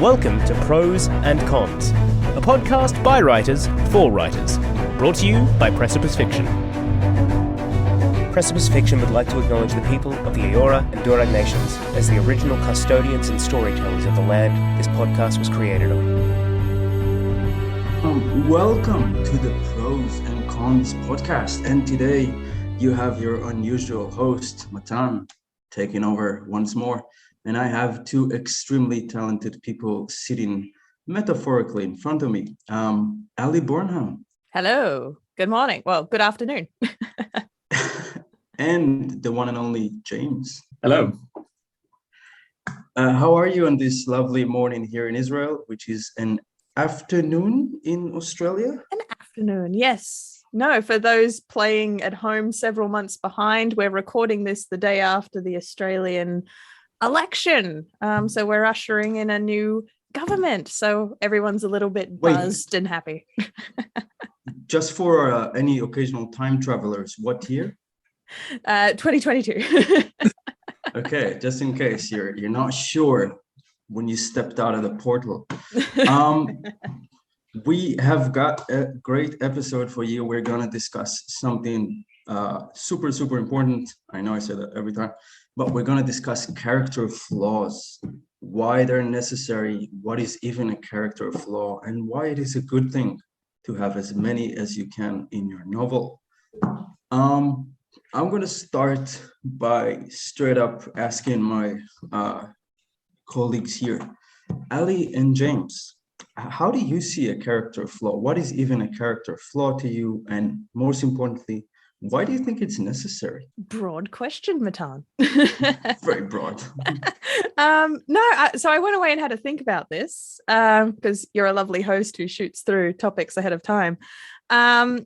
Welcome to Prose and Cons, a podcast by writers for writers, brought to you by Precipice Fiction. Precipice Fiction would like to acknowledge the people of the Eora and Durag nations as the original custodians and storytellers of the land this podcast was created on. Welcome to the Prose and Cons podcast, and today you have your unusual host, Matan, taking over once more. And I have two extremely talented people sitting metaphorically in front of me. Burnham. Hello. Good morning. Well, good afternoon. And the one and only James. Hello. How are you on this lovely morning here in Israel, which is an afternoon in Australia? An afternoon, yes. No, for those playing at home several months behind, we're recording this the day after the Australian election. So we're ushering in a new government. So everyone's a little bit buzzed and happy. Just for any occasional time travelers, what year? 2022. Okay, just in case you're not sure when you stepped out of the portal. We have got a great episode for you. We're going to discuss something super important. I know I say that every time, but we're going to discuss character flaws, why they're necessary, what is even a character flaw, and why it is a good thing to have as many as you can in your novel. I'm going to start by straight up asking my colleagues here, Ali and James, how do you see a character flaw? What is even a character flaw to you? And most importantly, why do you think it's necessary? Broad question, Matan. Very broad. So I went away and had to think about this because you're a lovely host who shoots through topics ahead of time. What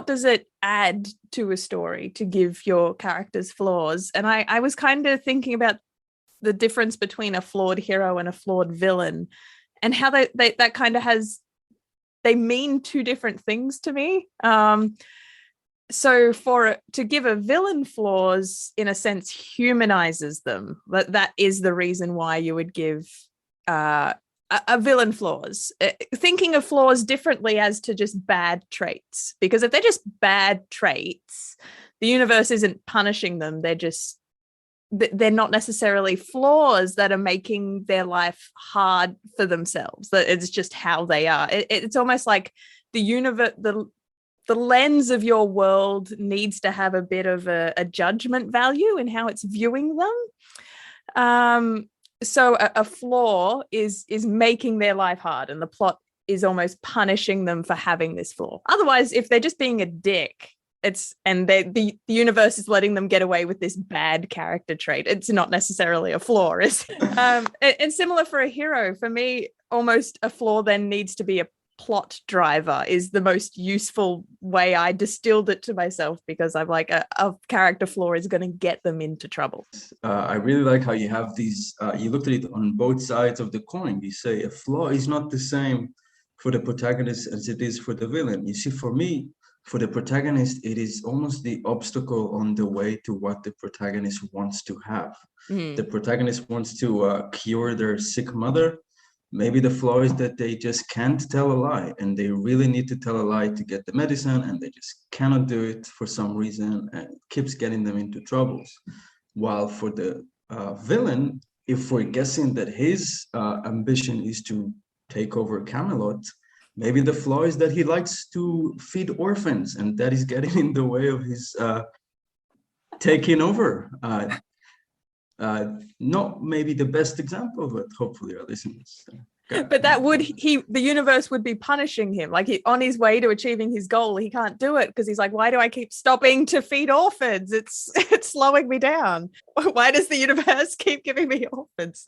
does it add to a story to give your characters flaws? And I was kind of thinking about the difference between a flawed hero and a flawed villain, and how that kind of they mean two different things to me. So to give a villain flaws, in a sense, humanizes them. That is the reason why you would give a villain flaws. Thinking of flaws differently as to just bad traits, because if they're just bad traits, the universe isn't punishing them. They're not necessarily flaws that are making their life hard for themselves. It's just how they are. It's almost like the universe, the lens of your world needs to have a bit of a judgment value in how it's viewing them. So a flaw is making their life hard, and the plot is almost punishing them for having this flaw. Otherwise, if they're just being a dick, the universe is letting them get away with this bad character trait, it's not necessarily a flaw, is it? And similar for a hero, for me, almost a flaw then needs to be a plot driver, is the most useful way I distilled it to myself, because I'm like, a character flaw is going to get them into trouble. I really like how you have these, you looked at it on both sides of the coin. You say a flaw is not the same for the protagonist as it is for the villain. You see, for me, for the protagonist, it is almost the obstacle on the way to what the protagonist wants to have. Mm-hmm. The protagonist wants to cure their sick mother. Maybe the flaw is that they just can't tell a lie, and they really need to tell a lie to get the medicine, and they just cannot do it for some reason, and it keeps getting them into troubles. While for the villain, if we're guessing that his ambition is to take over Camelot, maybe the flaw is that he likes to feed orphans, and that is getting in the way of his taking over. Not maybe the best example, but hopefully our listeners. But the universe would be punishing him. Like, on his way to achieving his goal, he can't do it because he's like, why do I keep stopping to feed orphans? It's slowing me down. Why does the universe keep giving me orphans?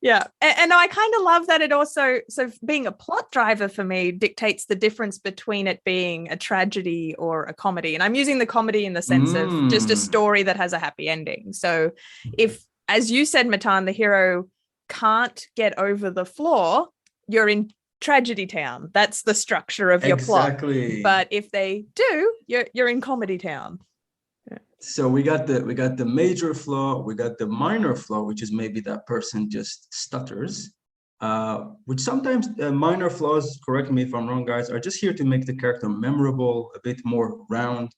Yeah. And I kind of love that it also, so being a plot driver for me dictates the difference between it being a tragedy or a comedy. And I'm using the comedy in the sense of just a story that has a happy ending. So if, as you said, Matan, the hero can't get over the flaw, you're in tragedy town. That's the structure of your plot. But if they do, you're in comedy town. So we got the major flaw, we got the minor flaw, which is maybe that person just stutters. Which sometimes minor flaws, correct me if I'm wrong, guys, are just here to make the character memorable, a bit more round.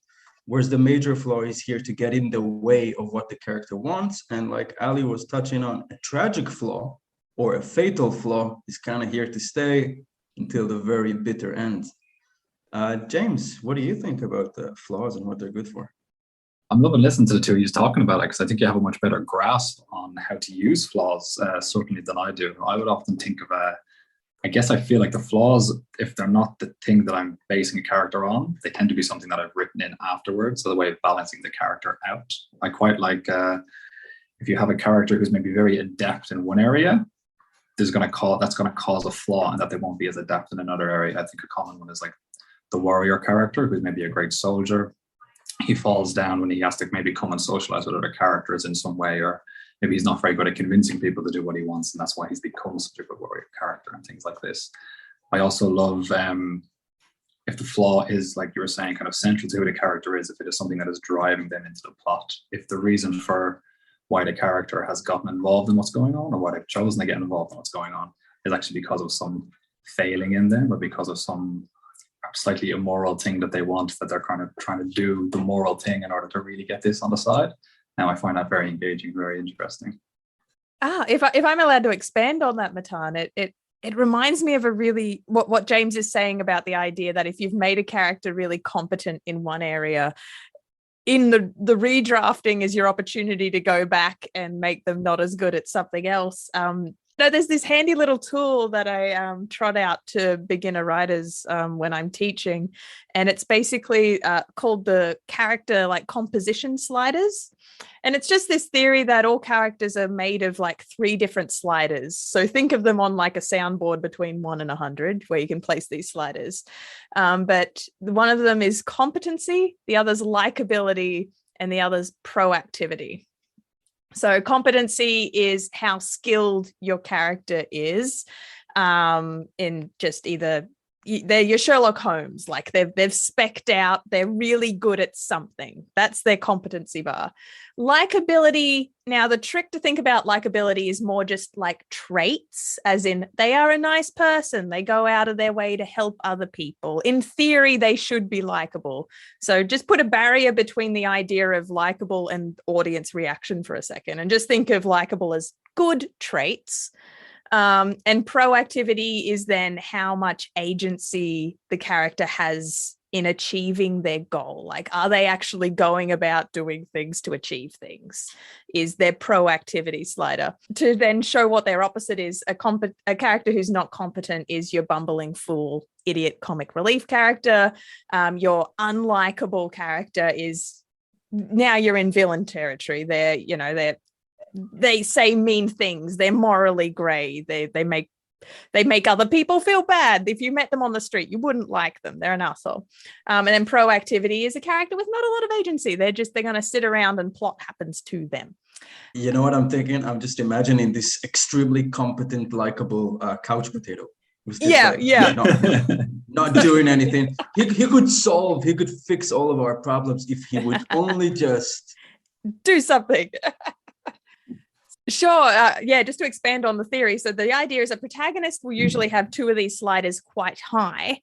Whereas the major flaw is here to get in the way of what the character wants. And like Ali was touching on, a tragic flaw or a fatal flaw is kind of here to stay until the very bitter end. James, what do you think about the flaws and what they're good for? I'm loving listening to the two of you talking about it, because I think you have a much better grasp on how to use flaws, certainly than I do. I would often think of I guess I feel like the flaws, if they're not the thing that I'm basing a character on, they tend to be something that I've written in afterwards, so the way of balancing the character out. I quite like if you have a character who's maybe very adept in one area, that's going to cause a flaw, and that they won't be as adept in another area. I think a common one is like the warrior character, who's maybe a great soldier. He falls down when he has to maybe come and socialize with other characters in some way, or maybe he's not very good at convincing people to do what he wants, and that's why he's become such a good warrior character and things like this. I also love if the flaw is, like you were saying, kind of central to who the character is, if it is something that is driving them into the plot. If the reason for why the character has gotten involved in what's going on, or why they've chosen to get involved in what's going on, is actually because of some failing in them, or because of some slightly immoral thing that they want, that they're kind of trying to do the moral thing in order to really get this on the side. Now I find that very engaging, very interesting. If I'm allowed to expand on that, Matan, it reminds me of a really what James is saying about the idea that if you've made a character really competent in one area, in the redrafting is your opportunity to go back and make them not as good at something else. There's this handy little tool that I trot out to beginner writers when I'm teaching, and it's basically called the character like composition sliders. And it's just this theory that all characters are made of like 3 different sliders. So think of them on like a soundboard between 1 and 100, where you can place these sliders. But one of them is competency, the other's likability, and the other's proactivity. So competency is how skilled your character is in just either they're your Sherlock Holmes, like they've specced out, they're really good at something. That's their competency bar. Likability, now the trick to think about likability is more just like traits, as in they are a nice person, they go out of their way to help other people. In theory, they should be likable. So just put a barrier between the idea of likable and audience reaction for a second, and just think of likable as good traits. And proactivity is then how much agency the character has in achieving their goal. Like, are they actually going about doing things to achieve things? Is their proactivity slider. To then show what their opposite is, a character who's not competent is your bumbling fool, idiot comic relief character. Your unlikable character is, now you're in villain territory. They say mean things. They're morally grey. They make other people feel bad. If you met them on the street, you wouldn't like them. They're an asshole. And then proactivity is a character with not a lot of agency. They're going to sit around and plot happens to them. You know what I'm thinking? I'm just imagining this extremely competent, likable couch potato. Not doing anything. He could fix all of our problems if he would only just do something. Sure. Just to expand on the theory. So the idea is a protagonist will usually have 2 of these sliders quite high,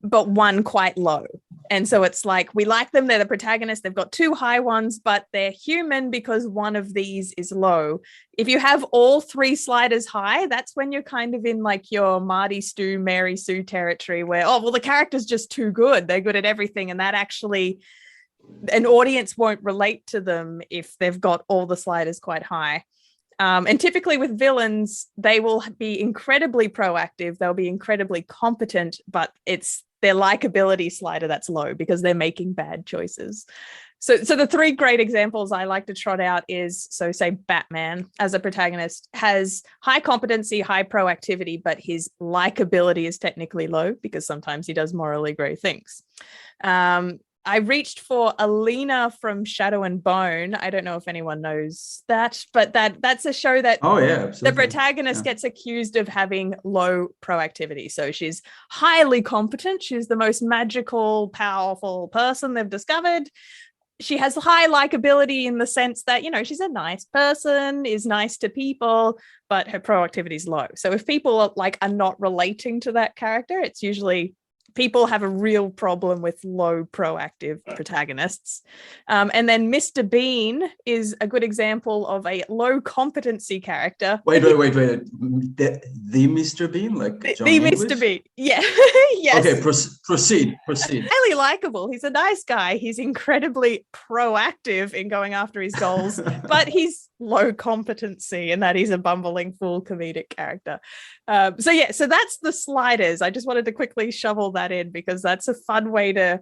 but 1 quite low. And so it's like, we like them. They're the protagonist. They've got 2 high ones, but they're human because 1 of these is low. If you have all 3 sliders high, that's when you're kind of in like your Marty Stu, Mary Sue territory where, the character's just too good. They're good at everything. And that actually, an audience won't relate to them if they've got all the sliders quite high. And typically with villains, they will be incredibly proactive. They'll be incredibly competent, but it's their likability slider that's low because they're making bad choices. So the 3 great examples I like to trot out is, so say Batman as a protagonist has high competency, high proactivity, but his likability is technically low because sometimes he does morally grey things. I reached for Alina from Shadow and Bone. I don't know if anyone knows that, but that's a show that the protagonist gets accused of having low proactivity. So she's highly competent. She's the most magical, powerful person they've discovered, she has high likability in the sense that, she's a nice person, is nice to people, but her proactivity is low. So if people are not relating to that character, it's usually people have a real problem with low proactive protagonists. And then Mr. Bean is a good example of a low competency character. Wait. The Mr. Bean? Like John the English? Mr. Bean. Yeah. Yes. Okay, proceed. Highly likable. He's a nice guy. He's incredibly proactive in going after his goals, but he's low competency in that he's a bumbling fool comedic character. So that's the sliders. I just wanted to quickly shovel that in because that's a fun way to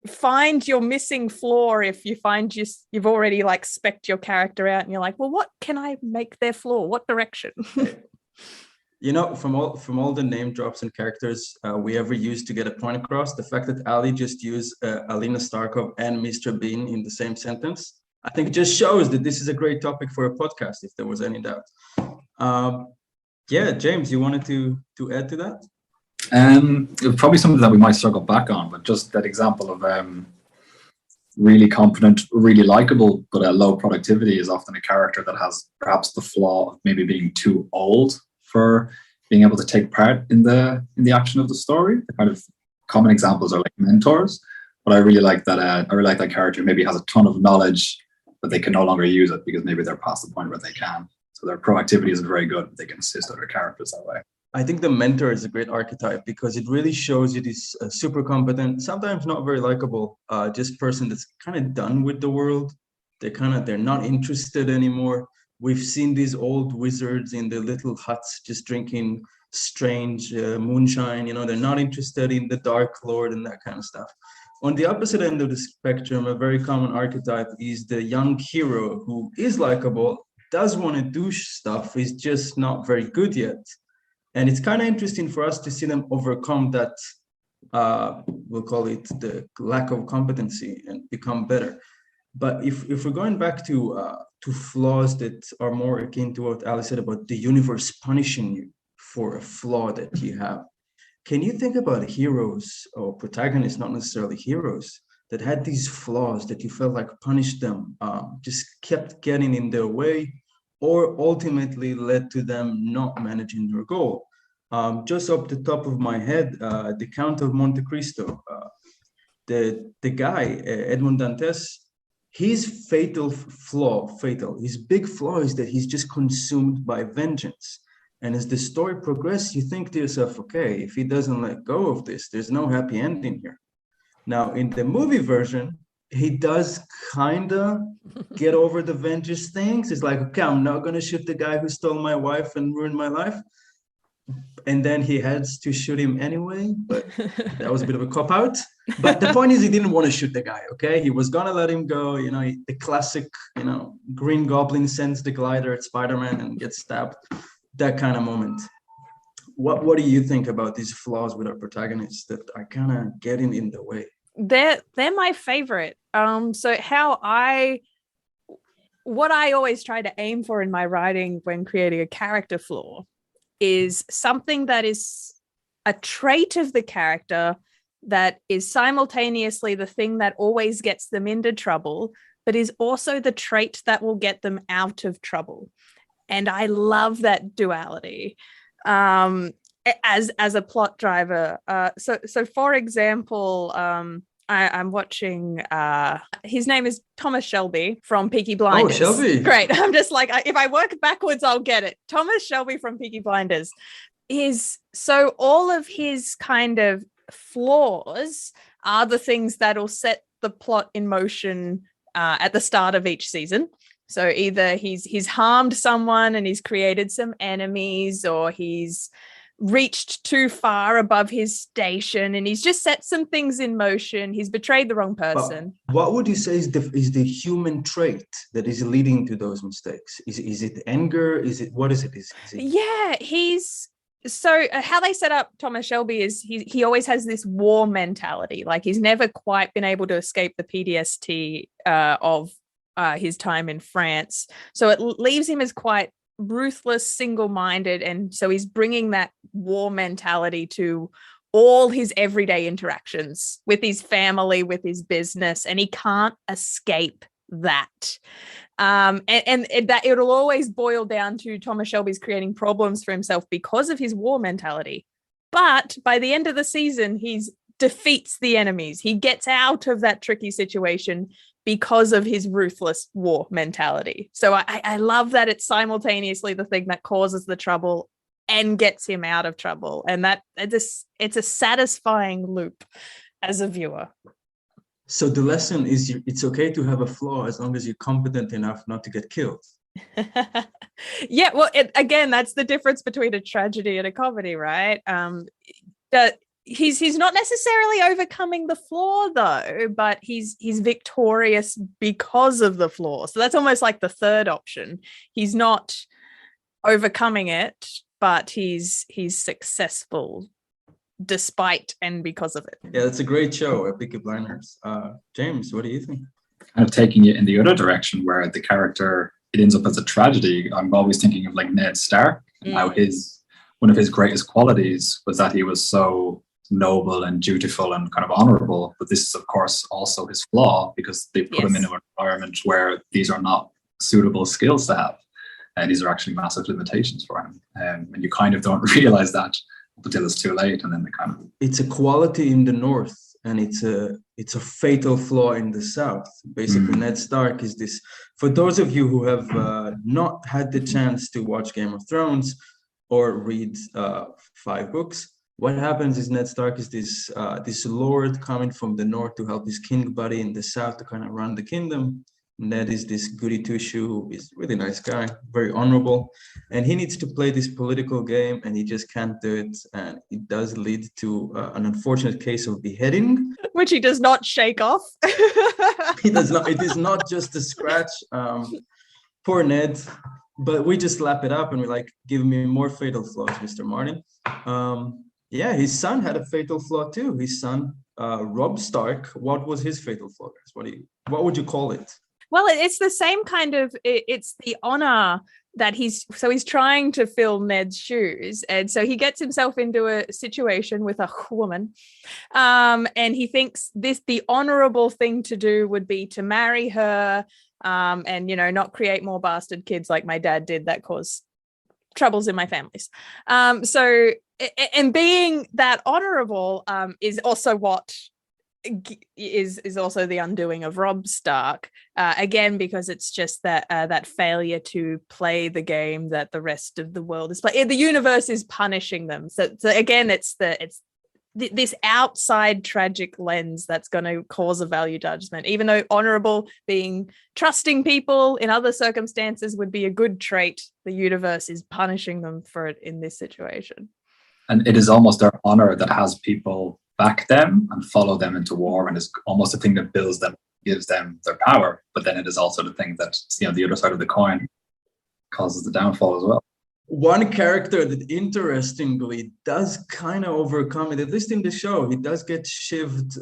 find your missing flaw. If you find you've already spec'd your character out and you're like, well, what can I make their flaw? What direction? From all the name drops and characters we ever used to get a point across, the fact that Ali just used Alina Starkov and Mr. Bean in the same sentence, I think it just shows that this is a great topic for a podcast, if there was any doubt. James, you wanted to add to that? Probably something that we might circle back on, but just that example of really competent, really likable, but at low productivity is often a character that has perhaps the flaw of maybe being too old for being able to take part in the action of the story. The kind of common examples are like mentors, but I really like that. I really like that character maybe has a ton of knowledge, but they can no longer use it because maybe they're past the point where they can. So their proactivity isn't very good, but they can assist other characters that way. I think the mentor is a great archetype because it really shows you this super competent, sometimes not very likable, just person that's kind of done with the world. They're not interested anymore. We've seen these old wizards in the little huts just drinking strange moonshine. They're not interested in the Dark Lord and that kind of stuff. On the opposite end of the spectrum, a very common archetype is the young hero who is likable, does want to do stuff, is just not very good yet. And it's kind of interesting for us to see them overcome that, we'll call it the lack of competency, and become better. But if we're going back to flaws that are more akin to what Alice said about the universe punishing you for a flaw that you have, can you think about heroes or protagonists, not necessarily heroes, that had these flaws that you felt like punished them, just kept getting in their way, or ultimately led to them not managing their goal? Just off the top of my head, the Count of Monte Cristo, the guy, Edmond Dantes, his his big flaw is that he's just consumed by vengeance. And as the story progresses, you think to yourself, okay, if he doesn't let go of this, there's no happy ending here. Now, in the movie version, he does kind of get over the vengeance things. It's like, okay, I'm not going to shoot the guy who stole my wife and ruined my life. And then he heads to shoot him anyway, but that was a bit of a cop-out. But the point is, he didn't want to shoot the guy, okay? He was going to let him go. The classic, Green Goblin sends the glider at Spider-Man and gets stabbed. That kind of moment. What do you think about these flaws with our protagonists that are kind of getting in the way? They're my favorite. So what I always try to aim for in my writing when creating a character flaw is something that is a trait of the character that is simultaneously the thing that always gets them into trouble, but is also the trait that will get them out of trouble. And I love that duality as a plot driver. So for example, I'm watching, his name is Thomas Shelby from Peaky Blinders. Oh, Shelby. Great. I'm just like, if I work backwards, I'll get it. Thomas Shelby from Peaky Blinders so all of his kind of flaws are the things that'll set the plot in motion at the start of each season. So either he's harmed someone and he's created some enemies, or he's reached too far above his station and he's just set some things in motion. He's betrayed the wrong person. But what would you say is the human trait that is leading to those mistakes? Is it anger? What is it? Is it... Yeah, so how they set up Thomas Shelby is he always has this war mentality. Like he's never quite been able to escape the PTSD of his time in France. So it leaves him as quite ruthless, single-minded, and so he's bringing that war mentality to all his everyday interactions with his family, with his business, and he can't escape that. And that it'll always boil down to Thomas Shelby's creating problems for himself because of his war mentality. But by the end of the season, he defeats the enemies. He gets out of that tricky situation because of his ruthless war mentality. So I love that it's simultaneously the thing that causes the trouble and gets him out of trouble. And that it's a satisfying loop as a viewer. So the lesson is it's okay to have a flaw as long as you're competent enough not to get killed. Yeah, well, again, that's the difference between a tragedy and a comedy, right? He's not necessarily overcoming the flaw though, but he's victorious because of the flaw. So that's almost like the third option. He's not overcoming it, but he's successful despite and because of it. Yeah, that's a great show, Peaky Blinders. James, what do you think? Kind of taking it in the other direction where the character, it ends up as a tragedy. I'm always thinking of like Ned Stark, how one of his greatest qualities was that he was so noble and dutiful and kind of honorable. But this is, of course, also his flaw because they put him in an environment where these are not suitable skills to have. And these are actually massive limitations for him. And you kind of don't realize that until it's too late. And then they kind of... It's a quality in the North and it's a fatal flaw in the South. Basically, Ned Stark is this... For those of you who have not had the chance to watch Game of Thrones or read 5 books, what happens is Ned Stark is this lord coming from the North to help his king buddy in the South to kind of run the kingdom. Ned is this goody two-shoe who is a really nice guy, very honorable, and he needs to play this political game and he just can't do it, and it does lead to an unfortunate case of beheading, which he does not shake off. He does not. It is not just a scratch. Poor Ned, but we just lap it up and we're like, give me more fatal flaws, Mr. Martin. Yeah, his son had a fatal flaw too. His son, Robb Stark. What was his fatal flaw, guys? What would you call it? Well, it's the same kind of, it's the honor that he's trying to fill Ned's shoes. And so he gets himself into a situation with a woman. And he thinks the honorable thing to do would be to marry her and, not create more bastard kids like my dad did that caused troubles in my families. And being that honorable is also what is also the undoing of Robb Stark, again, because it's just that failure to play the game that the rest of the world is playing. The universe is punishing them. So again, it's this outside tragic lens that's going to cause a value judgment, even though honorable, being trusting people in other circumstances would be a good trait. The universe is punishing them for it in this situation. And it is almost their honor that has people back them and follow them into war, and is almost the thing that builds them, gives them their power. But then it is also the thing that, the other side of the coin causes the downfall as well. One character that interestingly does kind of overcome it, at least in the show, he does get shivved.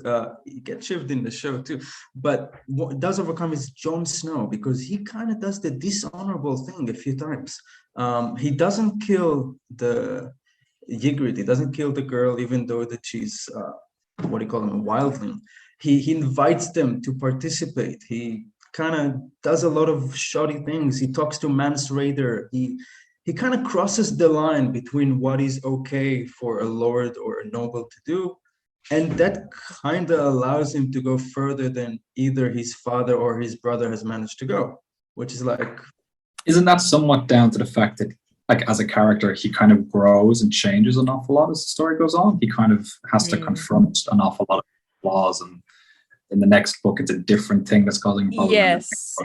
He gets shivved in the show too, but what does overcome is Jon Snow, because he kind of does the dishonorable thing a few times. He doesn't kill the Ygritte. He doesn't kill the girl, even though that she's a wildling. He invites them to participate. He kind of does a lot of shoddy things. He talks to Mance Rayder. He kind of crosses the line between what is okay for a lord or a noble to do, and that kind of allows him to go further than either his father or his brother has managed to go, which is like... Isn't that somewhat down to the fact that, like, as a character, he kind of grows and changes an awful lot as the story goes on? He kind of has to confront an awful lot of flaws, and in the next book, it's a different thing that's causing problems. Yes.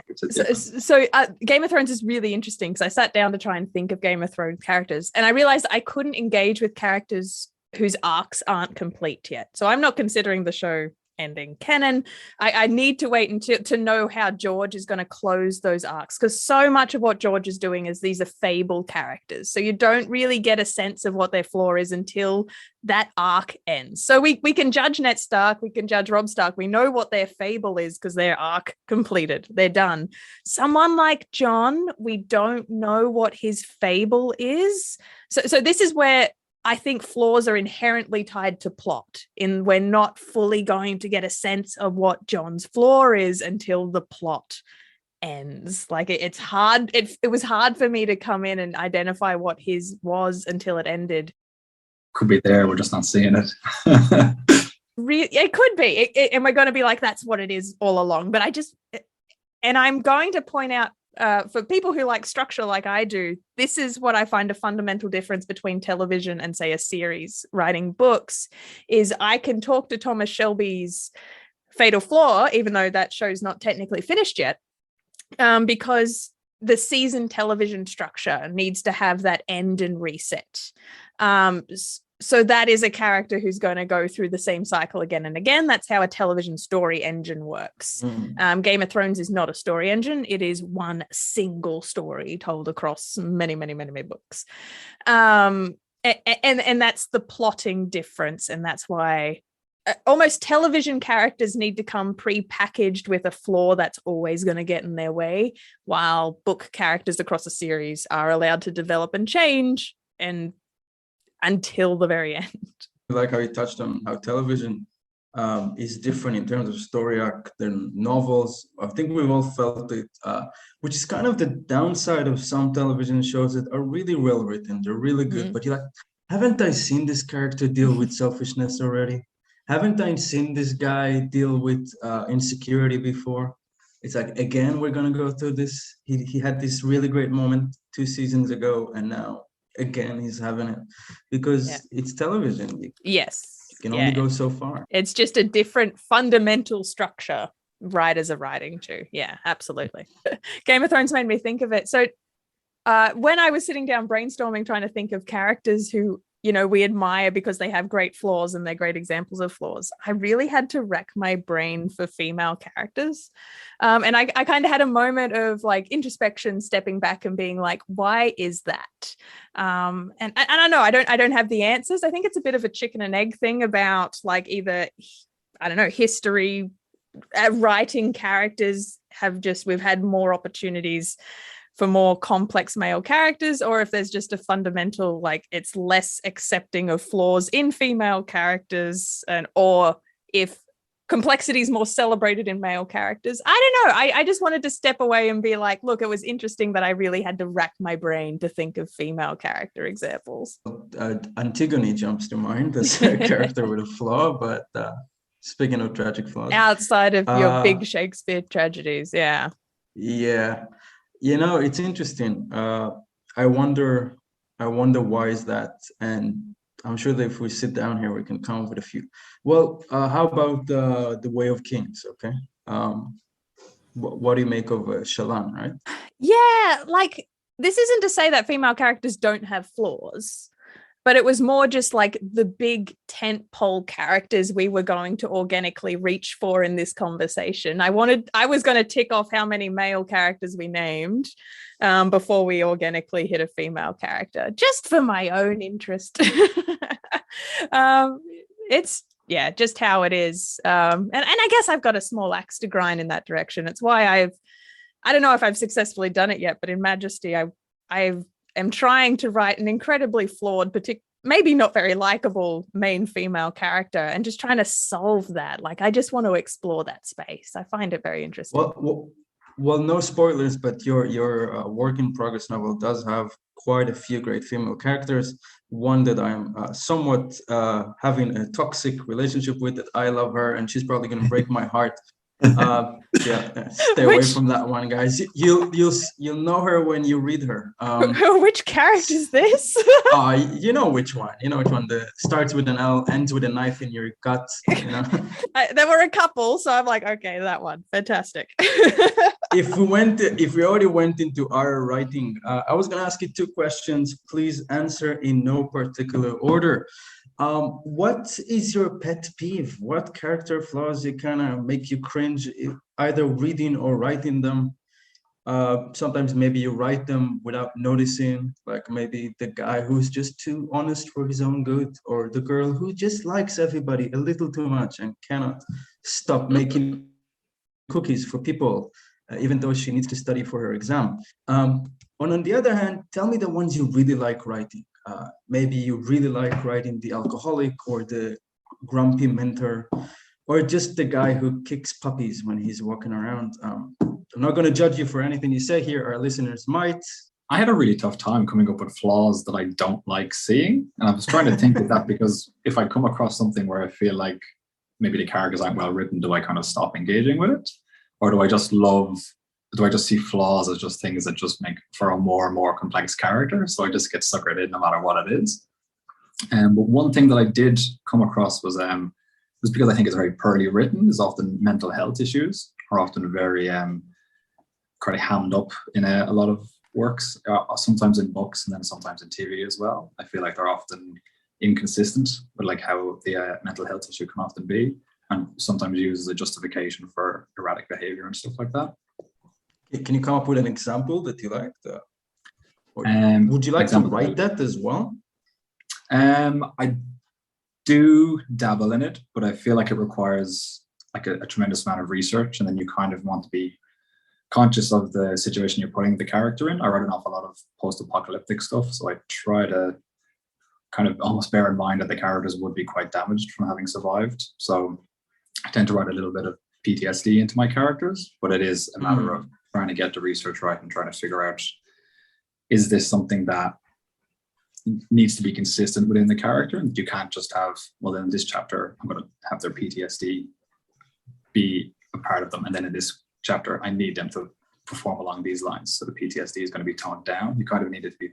So Game of Thrones is really interesting because I sat down to try and think of Game of Thrones characters, and I realized I couldn't engage with characters whose arcs aren't complete yet. So I'm not considering the show ending canon. I need to wait until to know how George is going to close those arcs, because so much of what George is doing is these are fable characters, so you don't really get a sense of what their flaw is until that arc ends. So we can judge Ned Stark, we can judge Robb Stark, we know what their fable is because their arc completed, they're done. Someone like Jon, we don't know what his fable is. So this is where I think flaws are inherently tied to plot. In we're not fully going to get a sense of what John's flaw is until the plot ends. Like it's hard. It was hard for me to come in and identify what his was until it ended. Could be there, we're just not seeing it. It could be, and we're going to be like, that's what it is all along. But I'm going to point out, for people who like structure like I do, this is what I find a fundamental difference between television and, say, a series. Writing books is I can talk to Thomas Shelby's Fatal Flaw, even though that show's not technically finished yet, because the season television structure needs to have that end and reset. So that is a character who's going to go through the same cycle again and again. That's how a television story engine works. Game of Thrones is not a story engine. It is one single story told across many, many, many, many books. And that's the plotting difference. And that's why almost television characters need to come pre-packaged with a flaw that's always going to get in their way, while book characters across a series are allowed to develop and change and until the very end. Like how you touched on how television is different in terms of story arc than novels. I think we've all felt it, which is kind of the downside of some television shows that are really well written. They're really good, but you're like, haven't I seen this character deal with selfishness already? Haven't I seen this guy deal with insecurity before? It's like, again, we're going to go through this. He had this really great moment 2 seasons ago, and now again he's having it, because it's television. Yes, you can only go so far. It's just a different fundamental structure writers are writing to. Yeah, absolutely. Game of Thrones made me think of it. So when I was sitting down brainstorming, trying to think of characters who, you know, we admire because they have great flaws and they're great examples of flaws, I really had to rack my brain for female characters. And I kind of had a moment of like introspection, stepping back and being like, why is that? And I don't know, I don't have the answers. I think it's a bit of a chicken and egg thing about like either, I don't know, history, writing characters we've had more opportunities for more complex male characters, or if there's just a fundamental, like it's less accepting of flaws in female characters, or if complexity is more celebrated in male characters. I don't know. I just wanted to step away and be like, look, it was interesting that I really had to rack my brain to think of female character examples. Antigone jumps to mind as a character with a flaw, but speaking of tragic flaws. Outside of your big Shakespeare tragedies, yeah. Yeah. You know, it's interesting. I wonder why is that? And I'm sure that if we sit down here, we can come up with a few. Well, how about the Way of Kings? Okay. What do you make of Shallan, right? Yeah, like this isn't to say that female characters don't have flaws, but it was more just like the big tentpole characters we were going to organically reach for in this conversation. I was going to tick off how many male characters we named before we organically hit a female character, just for my own interest. It's just how it is. And I guess I've got a small axe to grind in that direction. It's why I don't know if I've successfully done it yet, but in Majesty, I am trying to write an incredibly flawed, maybe not very likable main female character, and just trying to solve that. Like, I just want to explore that space. I find it very interesting. Well, no spoilers, but your work in progress novel does have quite a few great female characters. One that I'm somewhat having a toxic relationship with, that I love her, and she's probably going to break my heart. Stay away from that one, guys. You'll know her when you read her. Which character is this? You know which one. You know which one. That starts with an L, ends with a knife in your gut. You know. There were a couple, so I'm like, okay, that one, fantastic. If we already went into our writing, I was gonna ask you 2 questions. Please answer in no particular order. What is your pet peeve? What character flaws you kind of make you cringe, either reading or writing them? Sometimes maybe you write them without noticing, like maybe the guy who's just too honest for his own good, or the girl who just likes everybody a little too much and cannot stop making cookies for people, even though she needs to study for her exam. On the other hand, tell me the ones you really like writing. Maybe you really like writing the alcoholic or the grumpy mentor, or just the guy who kicks puppies when he's walking around. I'm not going to judge you for anything you say here. Our listeners might. I had a really tough time coming up with flaws that I don't like seeing. And I was trying to think of that because if I come across something where I feel like maybe the characters aren't well written, do I kind of stop engaging with it? Or do I just see flaws as just things that just make for a more and more complex character? So I just get suckered in no matter what it is. But one thing that I did come across was because I think it's very poorly written, is often mental health issues are often very kind of hammed up in a lot of works, sometimes in books and then sometimes in TV as well. I feel like they're often inconsistent with like how the mental health issue can often be, and sometimes used as a justification for erratic behavior and stuff like that. Can you come up with an example that you liked? Would you like to write that as well? I do dabble in it, but I feel like it requires like a tremendous amount of research, and then you kind of want to be conscious of the situation you're putting the character in. I write an awful lot of post-apocalyptic stuff, so I try to kind of almost bear in mind that the characters would be quite damaged from having survived. So I tend to write a little bit of PTSD into my characters, but it is a matter of trying to get the research right and trying to figure out, is this something that needs to be consistent within the character? And you can't just have, well, in this chapter, I'm going to have their PTSD be a part of them, and then in this chapter, I need them to perform along these lines. So the PTSD is going to be toned down. You kind of need it to be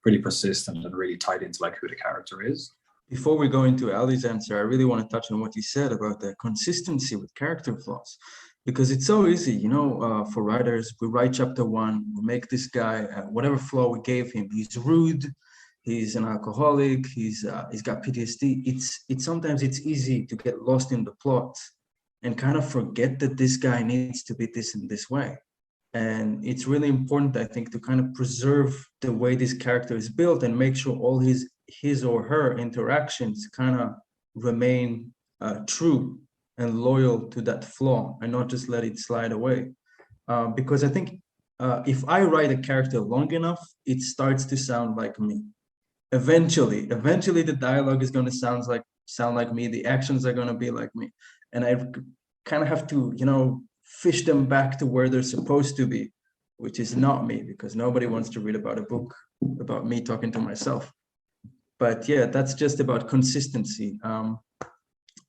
pretty persistent and really tied into like who the character is. Before we go into Ali's answer, I really want to touch on what you said about the consistency with character flaws, because it's so easy, for writers. We write chapter 1, we make this guy, whatever flaw we gave him, he's rude, he's an alcoholic, he's got PTSD. It's sometimes it's easy to get lost in the plot and kind of forget that this guy needs to be this in this way. And it's really important, I think, to kind of preserve the way this character is built and make sure all his or her interactions kind of remain true and loyal to that flaw and not just let it slide away. Because I think if I write a character long enough, it starts to sound like me. Eventually the dialogue is going to sound like me. The actions are going to be like me. And I kind of have to, fish them back to where they're supposed to be, which is not me, because nobody wants to read about a book about me talking to myself. But yeah, that's just about consistency.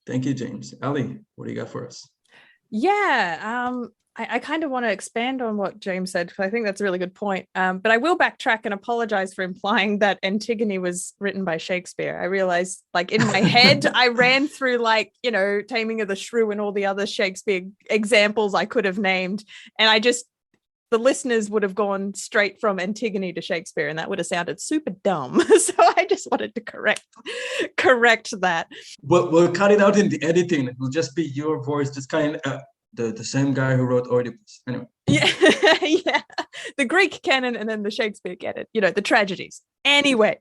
Thank you, James. Ali, what do you got for us? Yeah, I kind of want to expand on what James said, because I think that's a really good point. But I will backtrack and apologize for implying that Antigone was written by Shakespeare. I realized, like, in my head, I ran through, like, Taming of the Shrew and all the other Shakespeare examples I could have named. And the listeners would have gone straight from Antigone to Shakespeare, and that would have sounded super dumb. So I just wanted to correct that. We'll cut it out in the editing. It will just be your voice, just kind of the same guy who wrote Oedipus. Anyway. Yeah, yeah. The Greek canon and then the Shakespeare canon, the tragedies. Anyway.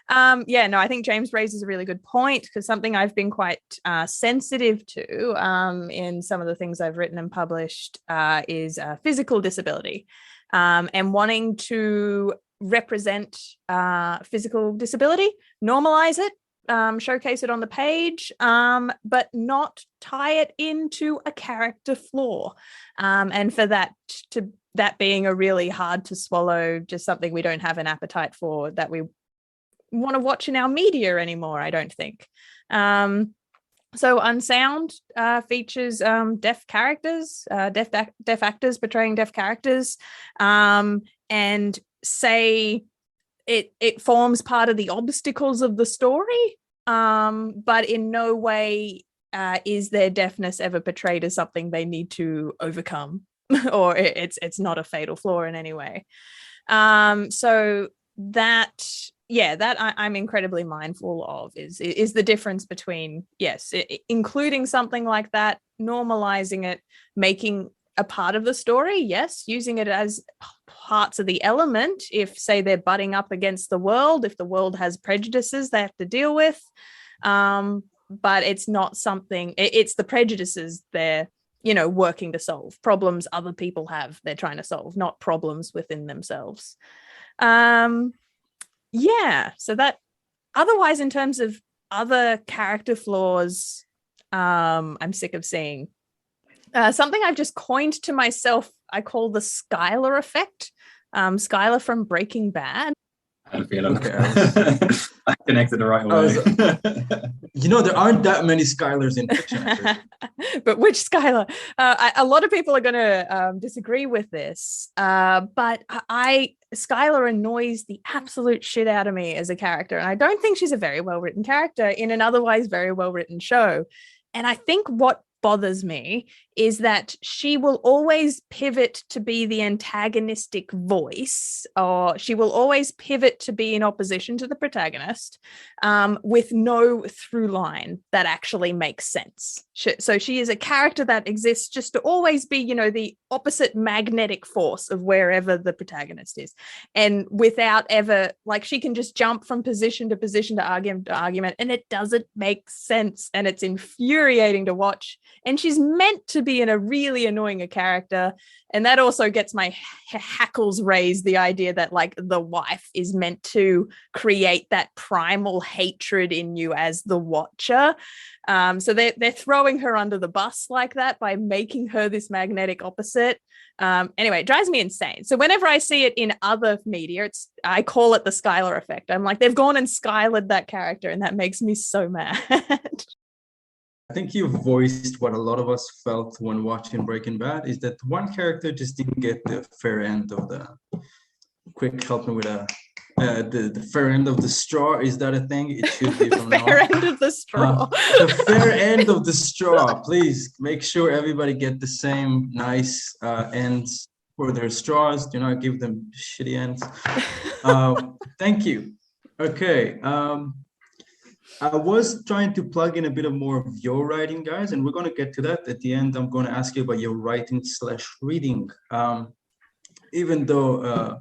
I think James raises a really good point, because something I've been quite sensitive to in some of the things I've written and published is physical disability, and wanting to represent physical disability, normalize it, showcase it on the page, but not tie it into a character flaw. And for that being a really hard to swallow, just something we don't have an appetite for, that we want to watch in our media anymore, I don't think. So Unsound features deaf characters, deaf actors portraying deaf characters, and say it forms part of the obstacles of the story, but in no way is their deafness ever portrayed as something they need to overcome, or it's not a fatal flaw in any way. So that I'm incredibly mindful of is the difference between, yes, including something like that, normalizing it, making a part of the story, yes, using it as parts of the element if, say, they're butting up against the world, if the world has prejudices they have to deal with, but it's not something, it's the prejudices they're working to solve, problems other people have they're trying to solve, not problems within themselves. Yeah. So that otherwise, in terms of other character flaws, I'm sick of seeing. Something I've just coined to myself, I call the Skylar effect. Skylar from Breaking Bad. I had a feeling. Okay, I connected the right way. There aren't that many Skylars in fiction. But which Skylar? A lot of people are going to disagree with this, but Skylar annoys the absolute shit out of me as a character, and I don't think she's a very well-written character in an otherwise very well-written show. And I think what bothers me is that she will always pivot to be the antagonistic voice, or she will always pivot to be in opposition to the protagonist, with no through line that actually makes sense. So she is a character that exists just to always be, the opposite magnetic force of wherever the protagonist is, and without ever, she can just jump from position to position to argument, and it doesn't make sense, and it's infuriating to watch. And she's meant to be in a really annoying a character, and that also gets my hackles raised, the idea that the wife is meant to create that primal hatred in you as the watcher. So they're throwing her under the bus like that by making her this magnetic opposite. Anyway, it drives me insane. So whenever I see it in other media, I call it the Skylar effect. I'm like, they've gone and Skylared that character, and that makes me so mad. I think you voiced what a lot of us felt when watching Breaking Bad, is that one character just didn't get the fair end of the. Quick, help me with the fair end of the straw. Is that a thing? It should be from the fair end of the straw. The fair end of the straw. Please make sure everybody get the same nice ends for their straws. Do not give them shitty ends. Thank you. Okay. I was trying to plug in a bit of more of your writing, guys, and we're going to get to that at the end. I'm going to ask you about your writing/reading. Even though,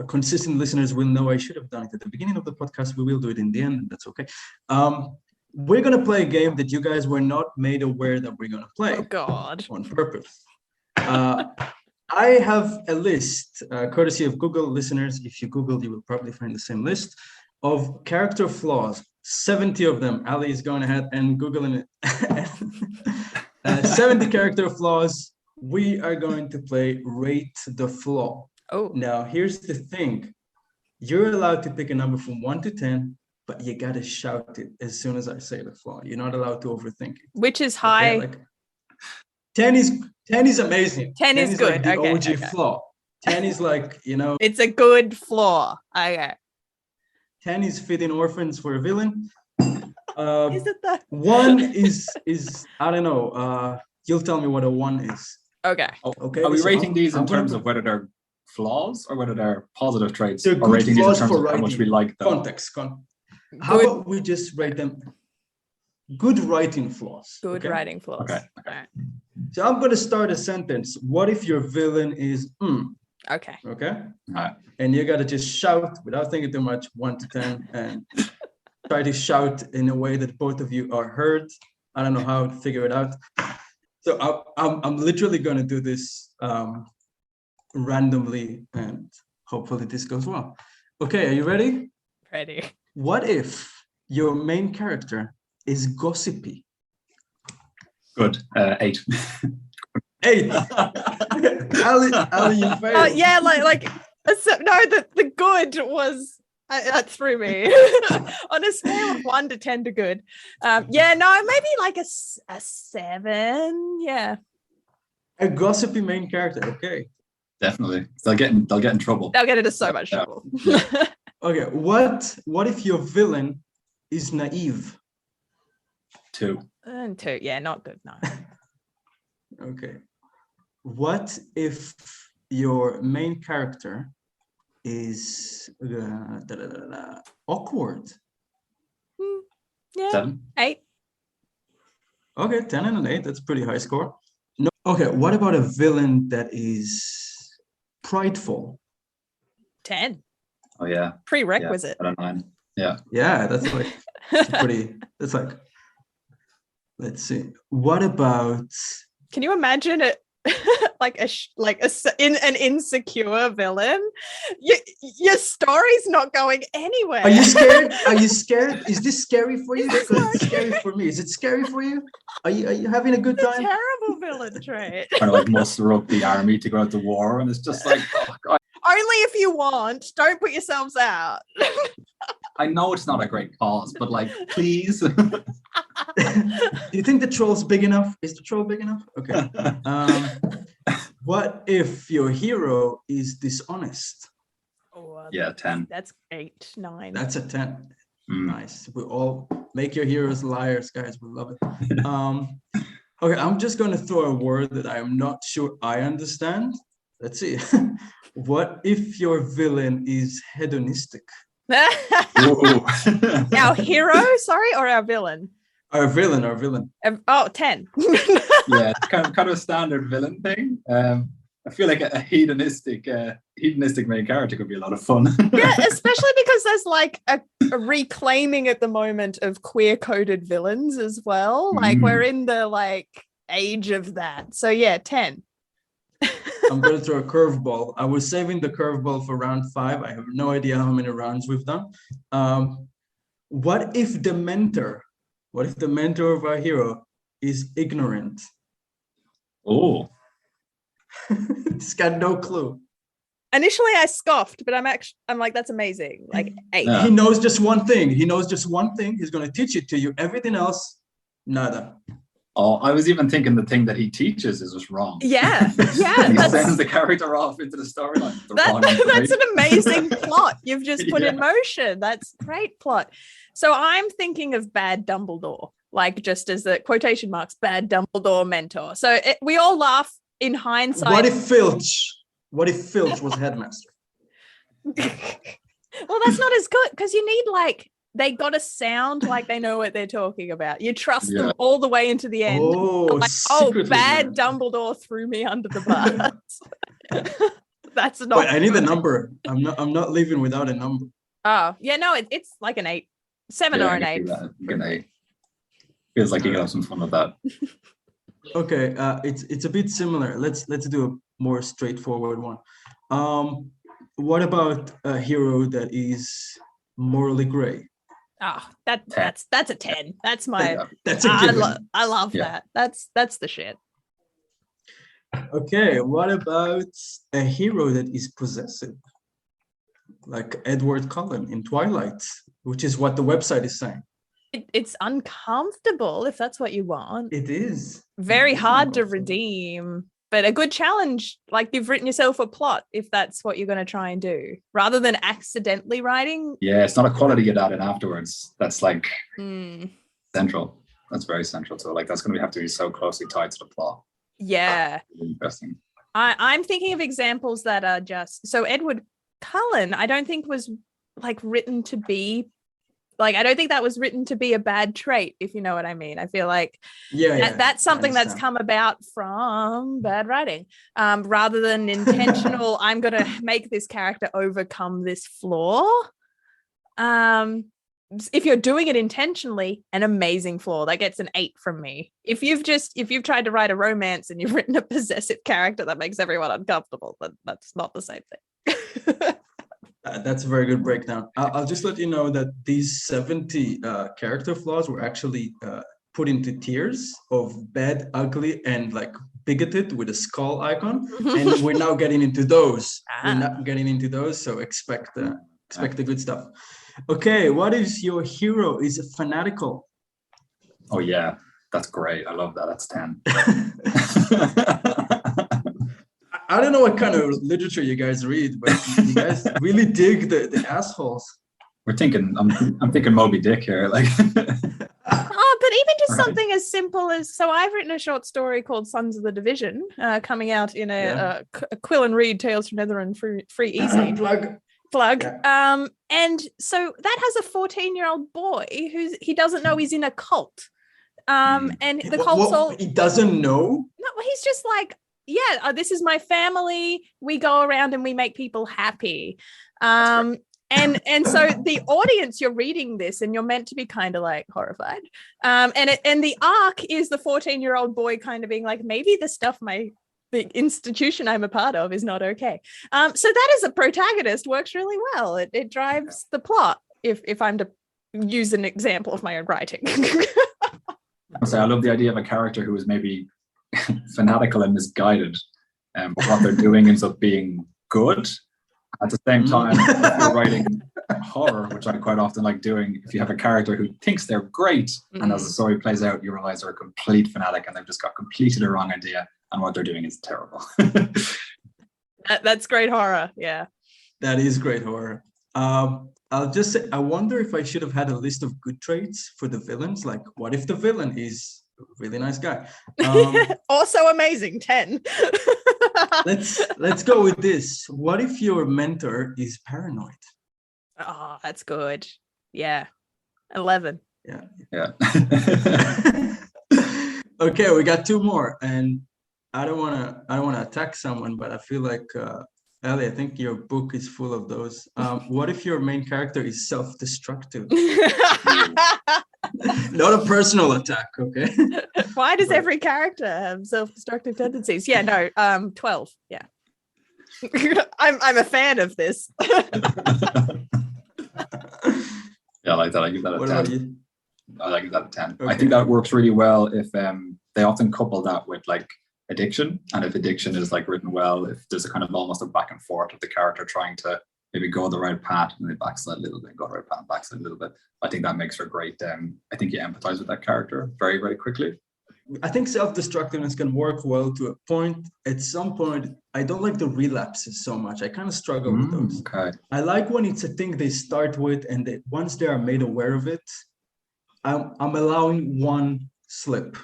consistent listeners will know I should have done it at the beginning of the podcast, we will do it in the end, and that's okay. We're going to play a game that you guys were not made aware that we're going to play. Oh, God. On purpose. I have a list, courtesy of Google. Listeners, if you Google, you will probably find the same list of character flaws. 70 of them. Ali is going ahead and Googling it. 70 character flaws. We are going to play Rate the Flaw. Oh. Now, here's the thing. You're allowed to pick a number from 1 to 10, but you got to shout it as soon as I say the flaw. You're not allowed to overthink it. Which is high. Okay? 10 is amazing. 10 is good. The okay, OG flaw. 10 is it's a good flaw. Okay. 10 is feeding orphans for a villain. Is it that? 1 is I don't know. You'll tell me what a 1 is. Okay. Okay. Are we so rating these in terms of whether they're flaws or whether they're positive traits? They're or rating these in flaws terms for of how much we like them? Context. How about we just rate them good writing flaws? Good writing flaws. Okay. All right. So I'm going to start a sentence. What if your villain is Okay. Okay. All right. And you got to just shout without thinking too much, 1 to 10, and try to shout in a way that both of you are heard. I don't know how to figure it out. So I'm literally going to do this randomly, and hopefully this goes well. Okay, are you ready? Ready. What if your main character is gossipy? Good. 8. 8. Ali, you failed. Yeah, the good was that threw me on a scale of 1 to 10 to good. Maybe like a 7. Yeah. A gossipy main character. Okay. Definitely. They'll get in trouble. They'll get into so much trouble. Okay. What if your villain is naive? 2. And 2. Yeah, not good. No. Okay. What if your main character is awkward? Yeah. 7. 8. Okay, 10 and an 8. That's pretty high score. No. Okay. What about a villain that is prideful? 10. Oh yeah. Prerequisite. Yeah, 9. Yeah. Yeah, that's like. Let's see. What about? Can you imagine an insecure villain, your story's not going anywhere. Are you scared? Are you scared? Is this scary for you? Because it's scary for me. Is it scary for you? Are you having a good time? Terrible villain trait. Kind of like muster up the army to go out to war, and it's just like, oh, God. Only if you want. Don't put yourselves out. I know it's not a great cause, but like, please. Do you think the troll's big enough? Is the troll big enough? Okay. What if your hero is dishonest? Oh, Yeah, 10. That's 8, 9. That's a 10. Nice. We all make your heroes liars, guys. We love it. Okay, I'm just going to throw a word that I am not sure I understand. Let's see. What if your villain is hedonistic? Our hero, sorry, or our villain? Our villain. 10. Yeah, it's kind of a standard villain thing. I feel like a hedonistic main character could be a lot of fun. Yeah, especially because there's like a reclaiming at the moment of queer-coded villains as well. Like we're in the like age of that. So yeah, 10. I'm going to throw a curveball. I was saving the curveball for round 5. I have no idea how many rounds we've done. What if the mentor of our hero is ignorant? Oh. He's got no clue. Initially I scoffed, but I'm like, that's amazing. Like 8. He knows just one thing. He's going to teach it to you. Everything else, nada. Oh, I was even thinking the thing that he teaches is just wrong. Yeah. He sends the character off into the storyline. That's an amazing plot you've just put in motion. That's great plot. So I'm thinking of bad Dumbledore, like just as the quotation marks, bad Dumbledore mentor. So we all laugh in hindsight. What if Filch was headmaster? Well, that's not as good because you need like, they got to sound like they know what they're talking about. You trust them all the way into the end. Bad Dumbledore threw me under the bus. That's not. Wait, I need a number. I'm not leaving without a number. Oh yeah, no, it's like an 8, 7 or an 8. An 8. Feels like you can have some fun with that. Okay, it's a bit similar. Let's do a more straightforward one. What about a hero that is morally gray? Oh, that's a 10. That's my. That's a given. I love that. That's the shit. Okay, what about a hero that is possessive, like Edward Cullen in Twilight, which is what the website is saying? It's uncomfortable if that's what you want. It is very hard to redeem, but a good challenge. Like you've written yourself a plot if that's what you're going to try and do, rather than accidentally writing. Yeah, it's not a quality you add in afterwards. That's like central. That's very central to it. Like that's going to have to be so closely tied to the plot. Yeah, interesting. I'm thinking of examples that are just so Edward Cullen. I don't think was like written to be. Like, I don't think that was written to be a bad trait, if you know what I mean. I feel like that's something that's come about from bad writing, rather than intentional, I'm going to make this character overcome this flaw. If you're doing it intentionally, an amazing flaw. That gets an 8 from me. If you've tried to write a romance and you've written a possessive character that makes everyone uncomfortable, then that's not the same thing. That's a very good breakdown. I'll just let you know that these 70 character flaws were actually put into tiers of bad, ugly, and like bigoted with a skull icon. And we're now getting into those. We're not getting into those, so expect the good stuff. Okay, what if your hero is fanatical? Oh yeah, that's great. I love that. That's 10. I don't know what kind of literature you guys read, but you guys really dig the assholes. I'm thinking Moby Dick here, like. But even just something as simple as, so I've written a short story called Sons of the Division, coming out in a Quill and Reed Tales from Netherland free easy plug. Yeah. And so that has a 14-year-old boy he doesn't know he's in a cult. And the cult's all, he doesn't know. No, he's just like, yeah, this is my family. We go around and we make people happy. And so the audience, you're reading this and you're meant to be kind of like horrified. And the arc is the 14-year-old boy kind of being like, maybe the the institution I'm a part of is not okay. So that as a protagonist works really well. It drives the plot. If I'm to use an example of my own writing. I love the idea of a character who is maybe fanatical and misguided, but what they're doing ends up being good. At the same time, if you're writing horror, which I quite often like doing, if you have a character who thinks they're great, and as the story plays out, you realize they're a complete fanatic and they've just got completely the wrong idea, and what they're doing is terrible. That's great horror. Yeah. That is great horror. I'll just say, I wonder if I should have had a list of good traits for the villains. Like, what if the villain is a really nice guy? Also amazing, 10. Let's go with this. What if your mentor is paranoid? Oh, that's good. Yeah. 11. Yeah. Okay, we got 2 more, and I don't wanna attack someone, but I feel like Ellie, I think your book is full of those. What if your main character is self-destructive? Not a personal attack, okay? Why does every character have self-destructive tendencies? Yeah, no, 12. Yeah. I'm a fan of this. Yeah, I like that. I give that a What 10. about you? I give that a 10. Okay. I think that works really well if they often couple that with like addiction, and if addiction is like written well, if there's a kind of almost a back and forth of the character trying to maybe go the right path and they backslide a little bit, go the right path, backslide a little bit. I think that makes for great. I think you empathize with that character very, very quickly. I think self-destructiveness can work well to a point. At some point, I don't like the relapses so much. I kind of struggle with those. Okay. I like when it's a thing they start with, and once they are made aware of it, I'm allowing one slip.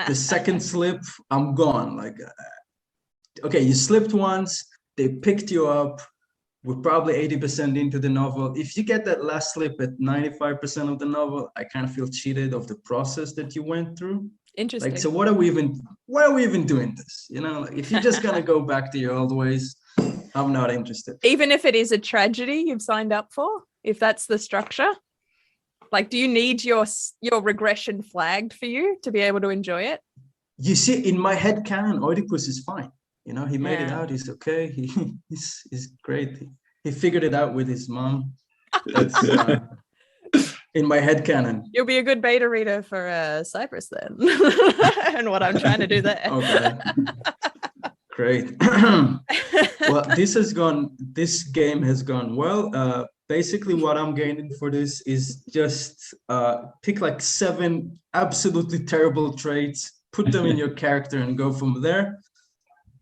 The second slip, I'm gone. Like, okay, you slipped once, they picked you up. We're probably 80% into the novel. If you get that last slip at 95% of the novel, I kind of feel cheated of the process that you went through. Interesting. Like, so why are we even doing this? You know, like, if you're just gonna go back to your old ways, I'm not interested. Even if it is a tragedy you've signed up for, if that's the structure, like, do you need your regression flagged for you to be able to enjoy it? You see, in my head canon, Oedipus is fine. You know, he made it Yeah. out. He's okay. He's great. He figured it out with his mom. That's in my head canon. You'll be a good beta reader for Cyprus then, and what I'm trying to do there. Okay. Great. Well, this game has gone well. Basically, what I'm gaining for this is just pick like 7 absolutely terrible traits, put them in your character, and go from there.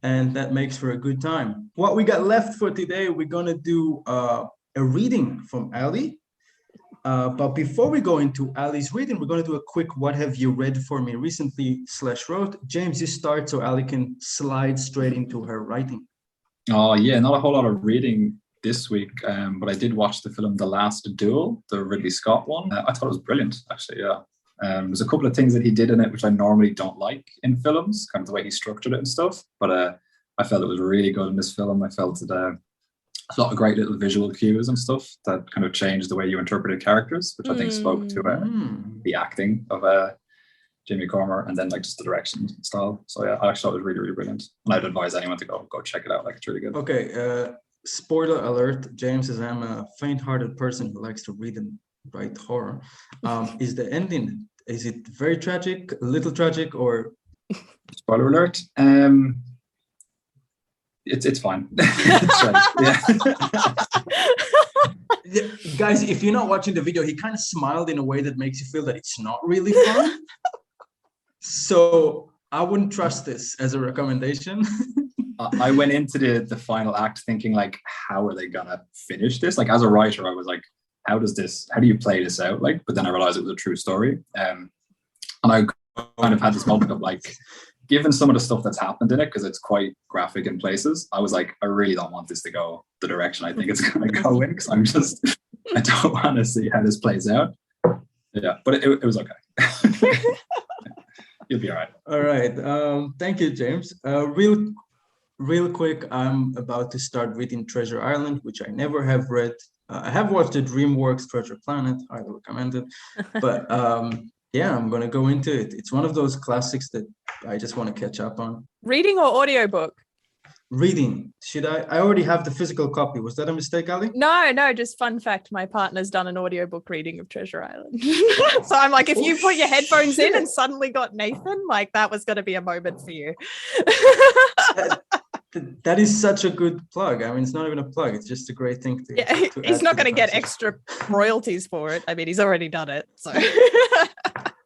And that makes for a good time. What we got left for today, we're gonna do a reading from Ali. But before we go into Ali's reading, we're gonna do a quick "What have you read for me recently?" /wrote. James, you start so Ali can slide straight into her writing. Oh yeah, not a whole lot of reading this week, but I did watch the film The Last Duel, the Ridley Scott one. I thought it was brilliant, actually. Yeah, there's a couple of things that he did in it which I normally don't like in films, kind of the way he structured it and stuff. But I felt it was really good in this film. I felt it a lot of great little visual cues and stuff that kind of changed the way you interpreted characters, which I think spoke to the acting of Jimmy Cormer, and then like just the direction and style. So yeah, I actually thought it was really, really brilliant. And I'd advise anyone to go check it out. Like, it's really good. Okay, spoiler alert. James says I'm a faint-hearted person who likes to read and write horror. Is the ending, is it very tragic, a little tragic, or? Spoiler alert. It's fine. Yeah. Yeah, guys, if you're not watching the video, he kind of smiled in a way that makes you feel that it's not really fun. So I wouldn't trust this as a recommendation. I went into the final act thinking, like, how are they gonna finish this? Like, as a writer, I was like, how do you play this out? Like, but then I realized it was a true story. And I kind of had this moment of like, given some of the stuff that's happened in it, because it's quite graphic in places, I was like, I really don't want this to go the direction I think it's going to go in, because I don't want to see how this plays out. Yeah, but it was okay. You'll be all right. All right. Thank you, James. Real quick, I'm about to start reading Treasure Island, which I never have read. I have watched the DreamWorks Treasure Planet. I recommend it. But yeah, I'm gonna go into it. It's one of those classics that I just want to catch up on. Reading or audiobook? Reading. Should I already have the physical copy. Was that a mistake, Ali? No, just fun fact. My partner's done an audiobook reading of Treasure Island. So I'm like, if you put your headphones in and suddenly got Nathan, like that was going to be a moment for you. That is such a good plug. I mean, it's not even a plug. It's just a great thing to. Yeah, to he's add not to the going to get conversation. extra royalties for it. I mean, he's already done it. So.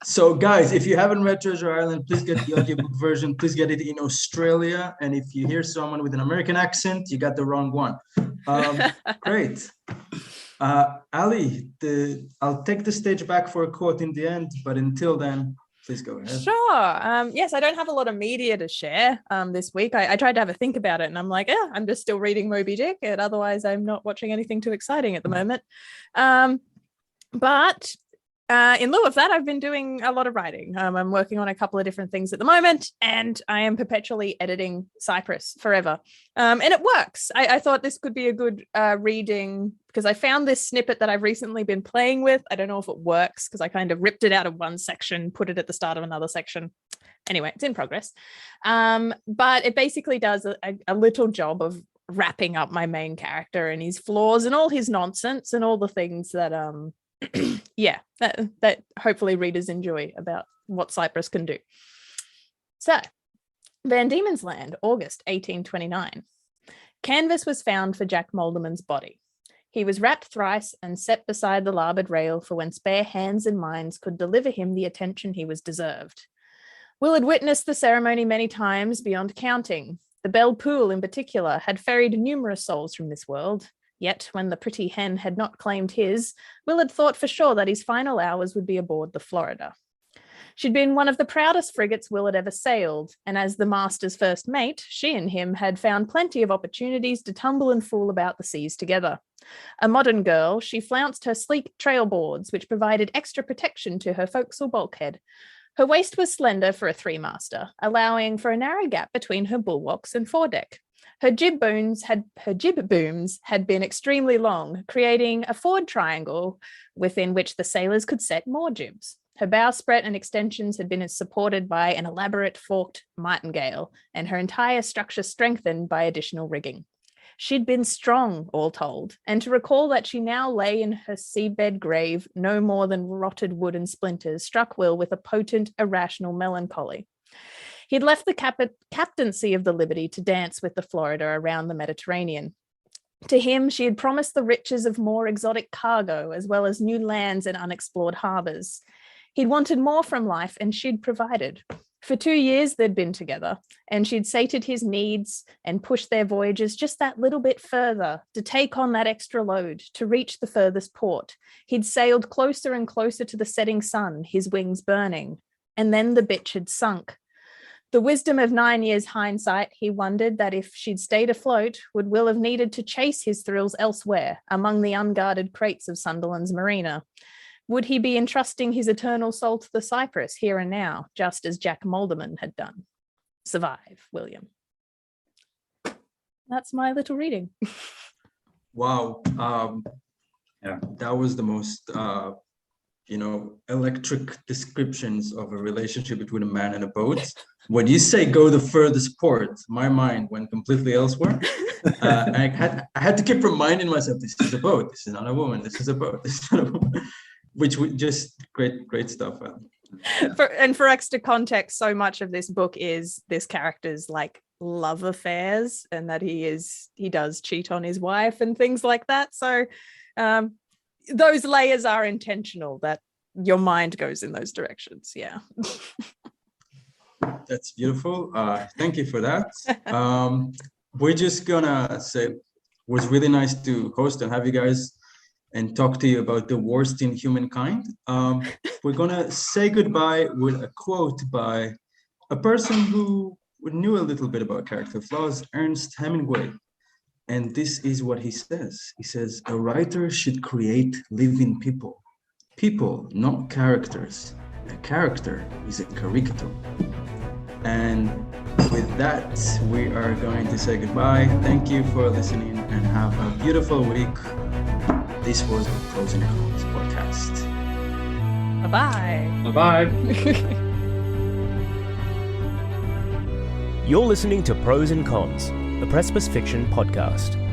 So guys, if you haven't read Treasure Island, please get the audiobook version. Please get it in Australia. And if you hear someone with an American accent, you got the wrong one. Great. Ali, I'll take the stage back for a quote in the end, but until then, please go ahead. Sure. Yes, I don't have a lot of media to share this week. I tried to have a think about it and I'm like, yeah, I'm just still reading Moby Dick. And otherwise, I'm not watching anything too exciting at the moment. But in lieu of that, I've been doing a lot of writing. I'm working on a couple of different things at the moment, and I am perpetually editing Cypress forever. And it works. I thought this could be a good reading because I found this snippet that I've recently been playing with. I don't know if it works because I kind of ripped it out of one section, put it at the start of another section. Anyway, it's in progress. But it basically does a little job of wrapping up my main character and his flaws and all his nonsense and all the things that yeah, that hopefully readers enjoy about what Cypress can do. So, Van Diemen's Land, August 1829. Canvas was found for Jack Molderman's body. He was wrapped thrice and set beside the larboard rail for when spare hands and minds could deliver him the attention he was deserved. Will had witnessed the ceremony many times beyond counting. The Belle Poule, in particular, had ferried numerous souls from this world. Yet, when the pretty hen had not claimed his, Will had thought for sure that his final hours would be aboard the Florida. She'd been one of the proudest frigates Will had ever sailed, and as the master's first mate, she and him had found plenty of opportunities to tumble and fool about the seas together. A modern girl, she flounced her sleek trail boards, which provided extra protection to her forecastle bulkhead. Her waist was slender for a three-master, allowing for a narrow gap between her bulwarks and foredeck. Her jib booms had been extremely long, creating a forward triangle within which the sailors could set more jibs. Her bowsprit and extensions had been supported by an elaborate forked martingale, and her entire structure strengthened by additional rigging. She'd been strong, all told, and to recall that she now lay in her seabed grave, no more than rotted wood and splinters, struck Will with a potent, irrational melancholy. He'd left the captaincy of the Liberty to dance with the Florida around the Mediterranean. To him, she had promised the riches of more exotic cargo, as well as new lands and unexplored harbours. He'd wanted more from life, and she'd provided. For 2 years, they'd been together, and she'd sated his needs and pushed their voyages just that little bit further, to take on that extra load, to reach the furthest port. He'd sailed closer and closer to the setting sun, his wings burning. And then the bitch had sunk. The wisdom of 9 years' hindsight, he wondered that if she'd stayed afloat, would Will have needed to chase his thrills elsewhere, among the unguarded crates of Sunderland's marina. Would he be entrusting his eternal soul to the Cypress here and now, just as Jack Molderman had done? Survive, William. That's my little reading. Wow. Yeah. That was the most electric descriptions of a relationship between a man and a boat. When you say go the furthest port, my mind went completely elsewhere. I had to keep reminding myself, this is a boat, this is not a woman, this is a boat, this is not a woman. Which just great stuff. For extra context, so much of this book is this character's like love affairs, and that he does cheat on his wife and things like that. So those layers are intentional, that your mind goes in those directions. Yeah. That's beautiful. Thank you for that. We're just gonna say it was really nice to host and have you guys and talk to you about the worst in humankind. We're gonna say goodbye with a quote by a person who knew a little bit about character flaws, Ernest Hemingway. And this is what he says. He says, a writer should create living people. People, not characters. A character is a caricature. And with that, we are going to say goodbye. Thank you for listening and have a beautiful week. This was the Prose Cons podcast. Bye-bye. Bye-bye. You're listening to Pros and Cons, the Precipice Fiction podcast.